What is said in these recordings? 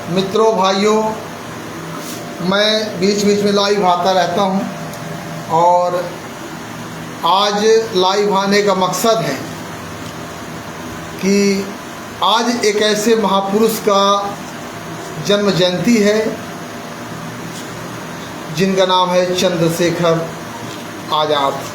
मित्रों, भाइयों, मैं बीच बीच में लाइव आता रहता हूं और आज लाइव आने का मकसद है कि आज एक ऐसे महापुरुष का जन्म जयंती है जिनका नाम है चंद्रशेखर आज़ाद।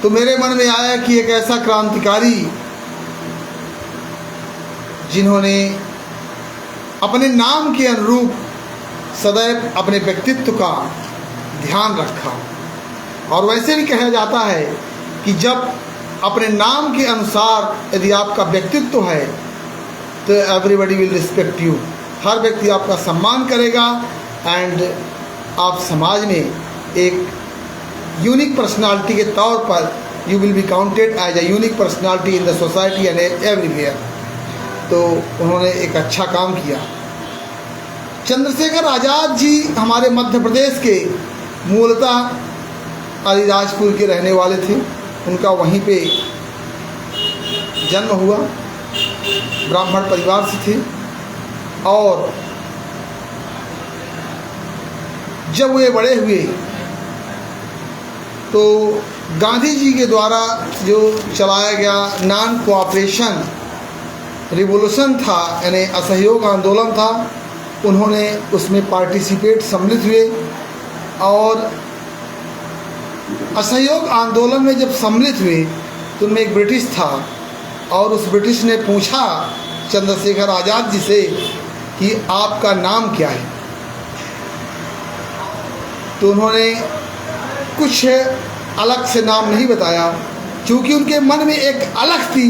तो मेरे मन में आया कि एक ऐसा क्रांतिकारी जिन्होंने अपने नाम के अनुरूप सदैव अपने व्यक्तित्व का ध्यान रखा, और वैसे भी कहा जाता है कि जब अपने नाम के अनुसार यदि आपका व्यक्तित्व है तो एवरीबॉडी विल रिस्पेक्ट यू, हर व्यक्ति आपका सम्मान करेगा एंड आप समाज में एक यूनिक पर्सनालिटी के तौर पर you will be counted as a unique personality in the society and everywhere. तो उन्होंने एक अच्छा काम किया। चंद्रशेखर आज़ाद जी हमारे मध्य प्रदेश के मूलतः अलीराजपुर के रहने वाले थे। उनका वहीं पे जन्म हुआ, ब्राह्मण परिवार से थे, और जब वे बड़े हुए तो गांधी जी के द्वारा जो चलाया गया नॉन कोऑपरेशन रिवोल्यूशन था, यानी असहयोग आंदोलन था, उन्होंने उसमें पार्टिसिपेट सम्मिलित हुए। और असहयोग आंदोलन में जब सम्मिलित हुए तो उनमें एक ब्रिटिश था, और उस ब्रिटिश ने पूछा चंद्रशेखर आज़ाद जी से कि आपका नाम क्या है। तो उन्होंने कुछ अलग से नाम नहीं बताया, क्योंकि उनके मन में एक अलग थी,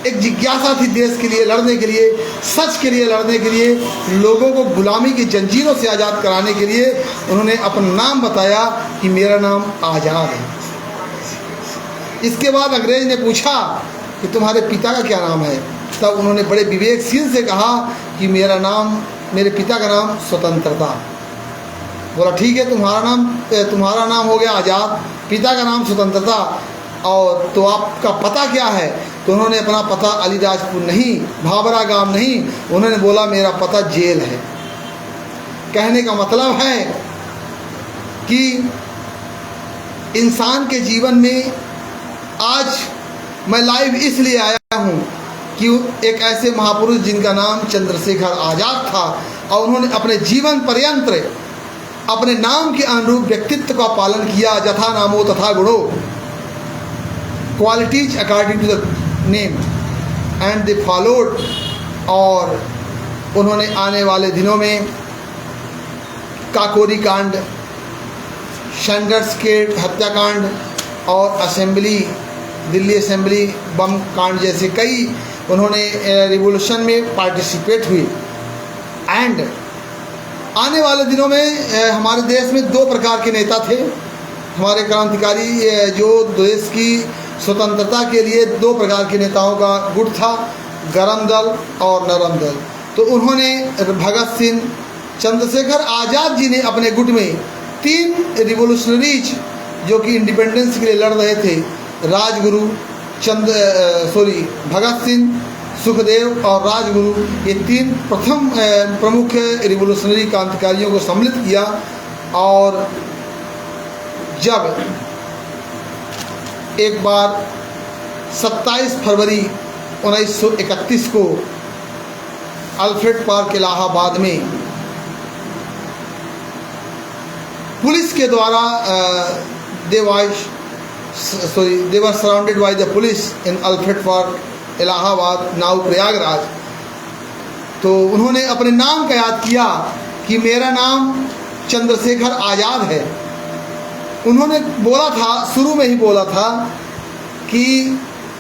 एक जिज्ञासा थी देश के लिए लड़ने के लिए, सच के लिए लड़ने के लिए, लोगों को गुलामी की जंजीरों से आज़ाद कराने के लिए। उन्होंने अपना नाम बताया कि मेरा नाम आज़ाद है। इसके बाद अंग्रेज ने पूछा कि तुम्हारे पिता का क्या नाम है। तब उन्होंने बड़े विवेकशील से कहा कि मेरे पिता का नाम स्वतंत्रता। बोला ठीक है, तुम्हारा नाम हो गया आज़ाद, पिता का नाम स्वतंत्रता, और तो आपका पता क्या है। तो उन्होंने अपना पता अलीराजपुर नहीं, भाबरा गांव नहीं, उन्होंने बोला मेरा पता जेल है। कहने का मतलब है कि इंसान के जीवन में आज मैं लाइव इसलिए आया हूँ कि एक ऐसे महापुरुष जिनका नाम चंद्रशेखर आज़ाद था, और उन्होंने अपने जीवन पर्यंत अपने नाम के अनुरूप व्यक्तित्व का पालन किया। यथा नामो तथा गुणो, qualities according to the name and they followed. और उन्होंने आने वाले दिनों में काकोरी कांड, सैंडर्स के हत्याकांड और दिल्ली असेंबली बम कांड जैसे कई उन्होंने रिवॉल्यूशन में पार्टिसिपेट हुए। एंड आने वाले दिनों में हमारे देश में दो प्रकार के नेता थे। हमारे क्रांतिकारी जो देश की स्वतंत्रता के लिए दो प्रकार के नेताओं का गुट था, गरम दल और नरम दल। तो उन्होंने भगत सिंह, चंद्रशेखर आज़ाद जी ने अपने गुट में 3 रिवोल्यूशनरीज जो कि इंडिपेंडेंस के लिए लड़ रहे थे, राजगुरु, भगत सिंह, सुखदेव और राजगुरु, ये 3 प्रथम प्रमुख रिवोल्यूशनरी क्रांतिकारियों को सम्मिलित किया। और जब एक बार 27 फरवरी 1931 को अल्फ्रेड पार्क इलाहाबाद में पुलिस के द्वारा they were surrounded by the police in Alfred park Allahabad, now Prayagraj. तो उन्होंने अपने नाम का याद किया कि मेरा नाम चंद्रशेखर आज़ाद है। उन्होंने बोला था, शुरू में ही बोला था कि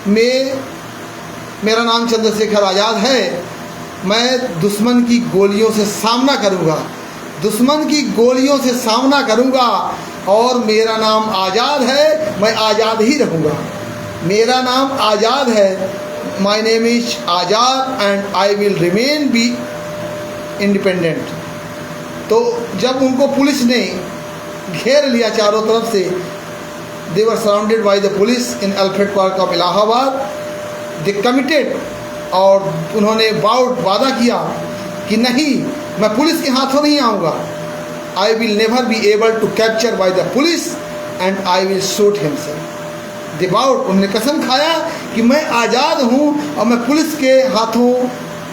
मेरा नाम चंद्रशेखर आज़ाद है, मैं दुश्मन की गोलियों से सामना करूंगा, और मेरा नाम आज़ाद है, मैं आज़ाद ही रहूँगा। मेरा नाम आज़ाद है, my name is Azad and I will remain be independent. तो जब उनको पुलिस ने घेर लिया चारों तरफ से, they were surrounded by the police in Alfred Park of Allahabad. They committed और उन्होंने वादा किया कि नहीं, मैं पुलिस के हाथों नहीं आऊँगा। I will never be able to capture by the police and I will shoot himself. Devout, उन्होंने कसम खाया कि मैं आज़ाद हूँ और मैं पुलिस के हाथों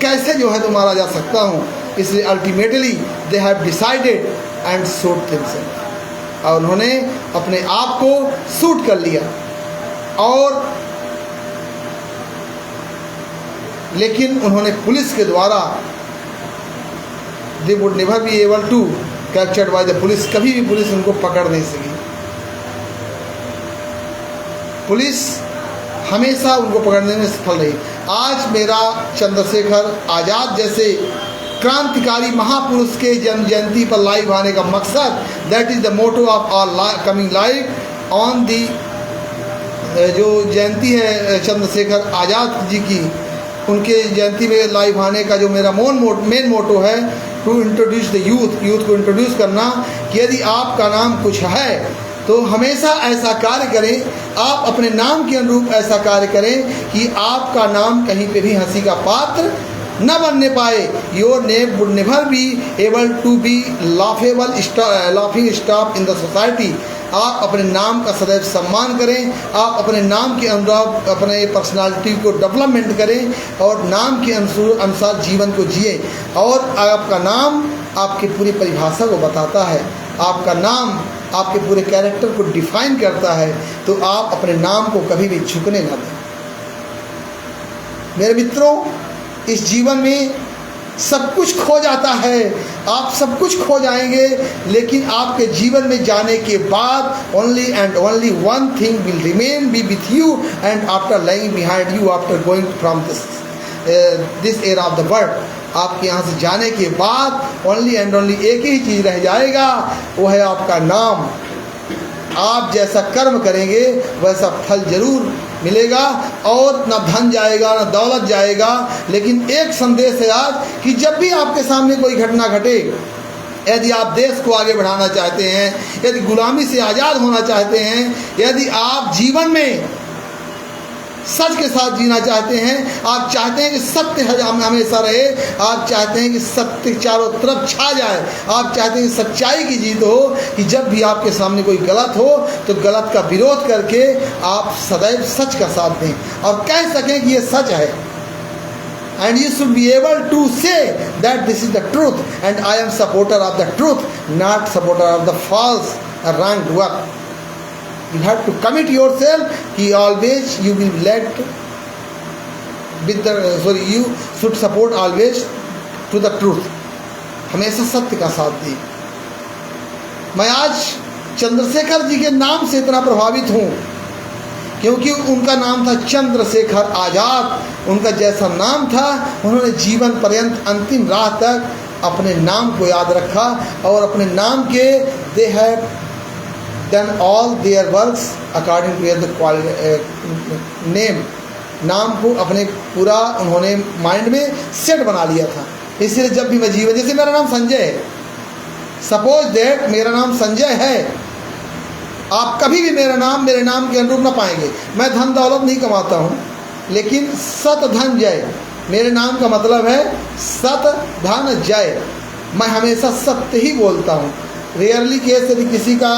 कैसे जो है तो मारा जा सकता हूँ। इसलिए ultimately they have decided and shoot himself, और उन्होंने अपने आप को शूट कर लिया। और लेकिन उन्होंने पुलिस के द्वारा they would never be able to captured by the police, कभी भी पुलिस उनको पकड़ नहीं सकी। पुलिस हमेशा उनको पकड़ने में सफल रही। आज मेरा चंद्रशेखर आज़ाद जैसे क्रांतिकारी महापुरुष के जन्म जयंती पर लाइव आने का मकसद, that is the motto of our coming live on the, जो जयंती है चंद्रशेखर आज़ाद जी की, उनके जयंती में लाइव आने का जो मेरा मेन मोटो है, टू इंट्रोड्यूस द यूथ को इंट्रोड्यूस करना कि यदि आपका नाम कुछ है तो हमेशा ऐसा कार्य करें, आप अपने नाम के अनुरूप ऐसा कार्य करें कि आपका नाम कहीं पे भी हंसी का पात्र न बनने पाए। Your name would never be able to be laughing stock in the society. आप अपने नाम का सदैव सम्मान करें, आप अपने नाम के अनुरूप अपने पर्सनालिटी को डेवलपमेंट करें और नाम के अनुसार जीवन को जिए। और आपका नाम आपकी पूरी परिभाषा को बताता है, आपका नाम आपके पूरे कैरेक्टर को डिफाइन करता है, तो आप अपने नाम को कभी भी झुकने न दें। मेरे मित्रों, इस जीवन में सब कुछ खो जाता है, आप सब कुछ खो जाएंगे, लेकिन आपके जीवन में जाने के बाद only and only one thing will remain B with you and after lying behind you after going from this era of the world. आपके यहाँ से जाने के बाद ओनली एंड ओनली एक ही चीज़ रह जाएगा, वो है आपका नाम। आप जैसा कर्म करेंगे वैसा फल जरूर मिलेगा, और न धन जाएगा न दौलत जाएगा। लेकिन एक संदेश है आज कि जब भी आपके सामने कोई घटना घटे, यदि आप देश को आगे बढ़ाना चाहते हैं, यदि गुलामी से आज़ाद होना चाहते हैं, यदि आप जीवन में सच के साथ जीना चाहते हैं, आप चाहते हैं कि सत्य हमेशा रहे, आप चाहते हैं कि सत्य चारों तरफ छा जाए, आप चाहते हैं कि सच्चाई की जीत हो, कि जब भी आपके सामने कोई गलत हो तो गलत का विरोध करके आप सदैव सच का साथ दें और कह सकें कि ये सच है। And you should be able to say that this is the truth and I am supporter of the truth, not supporter of the false or wrong work. You have to commit yourself कि always you will let with the you should support always to the truth, हमेशा सत्य का साथ दें। मैं आज चंद्रशेखर जी के नाम से इतना प्रभावित हूँ क्योंकि उनका नाम था चंद्रशेखर आज़ाद। उनका जैसा नाम था, उन्होंने जीवन पर्यंत अंतिम राह तक अपने नाम को याद रखा और अपने नाम के they have done all their works according to the name. नाम को अपने पूरा उन्होंने माइंड में सेट बना लिया था। इसलिए जब भी मैं जीवन, जैसे मेरा नाम संजय है, सपोज दैट मेरा नाम संजय है, आप कभी भी मेरे नाम के अनुरूप ना पाएंगे। मैं धन दौलत नहीं कमाता हूँ, लेकिन सत धन जय, मेरे नाम का मतलब है सत धन जय। मैं हमेशा सत्य ही बोलता हूँ। रेयरली केस यदि किसी का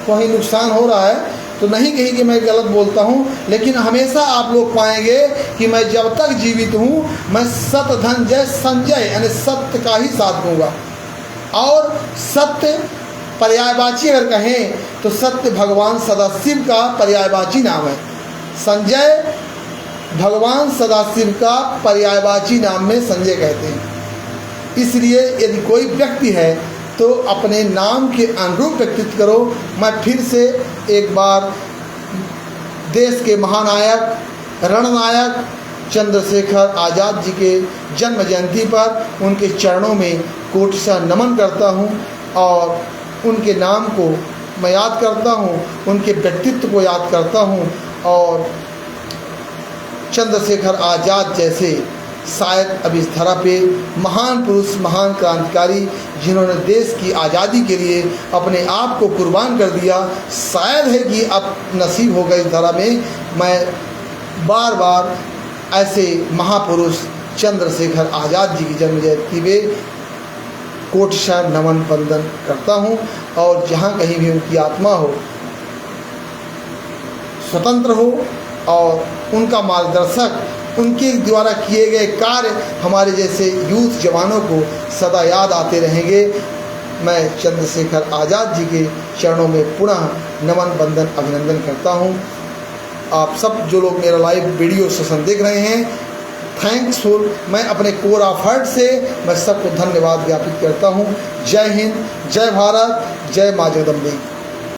कहीं नुकसान हो रहा है तो नहीं कहीं कि मैं गलत बोलता हूँ, लेकिन हमेशा आप लोग पाएंगे कि मैं जब तक जीवित हूँ मैं सत धन जय संजय यानी सत्य का ही साथ दूँगा। और सत्य पर्यायवाची अगर कहें तो सत्य भगवान सदाशिव का पर्यायवाची नाम है। संजय भगवान सदाशिव का पर्यायवाची नाम में संजय कहते हैं। इसलिए यदि कोई व्यक्ति है तो अपने नाम के अनुरूप व्यक्तित्व करो। मैं फिर से एक बार देश के महानायक रणनायक चंद्रशेखर आज़ाद जी के जन्म जयंती पर उनके चरणों में कोटिशा नमन करता हूँ और उनके नाम को मैं याद करता हूँ, उनके व्यक्तित्व को याद करता हूँ। और चंद्रशेखर आज़ाद जैसे शायद अब इस धरा पे महान पुरुष, महान क्रांतिकारी जिन्होंने देश की आज़ादी के लिए अपने आप को कुर्बान कर दिया, शायद है कि अब नसीब होगा इस धरा में मैं बार बार ऐसे महापुरुष चंद्रशेखर आज़ाद जी की जन्म जयंती पे कोटशः नमन वंदन करता हूँ। और जहाँ कहीं भी उनकी आत्मा हो, स्वतंत्र हो और उनका मार्गदर्शक, उनके द्वारा किए गए कार्य हमारे जैसे यूथ जवानों को सदा याद आते रहेंगे। मैं चंद्रशेखर आज़ाद जी के चरणों में पुनः नमन वंदन अभिनंदन करता हूँ। आप सब जो लोग मेरा लाइव वीडियो सेशन देख रहे हैं, थैंक्सफुल, मैं अपने कोर ऑफ हार्ट से मैं सबको धन्यवाद ज्ञापित करता हूँ। जय हिंद, जय भारत, जय माँ जगदम्बे।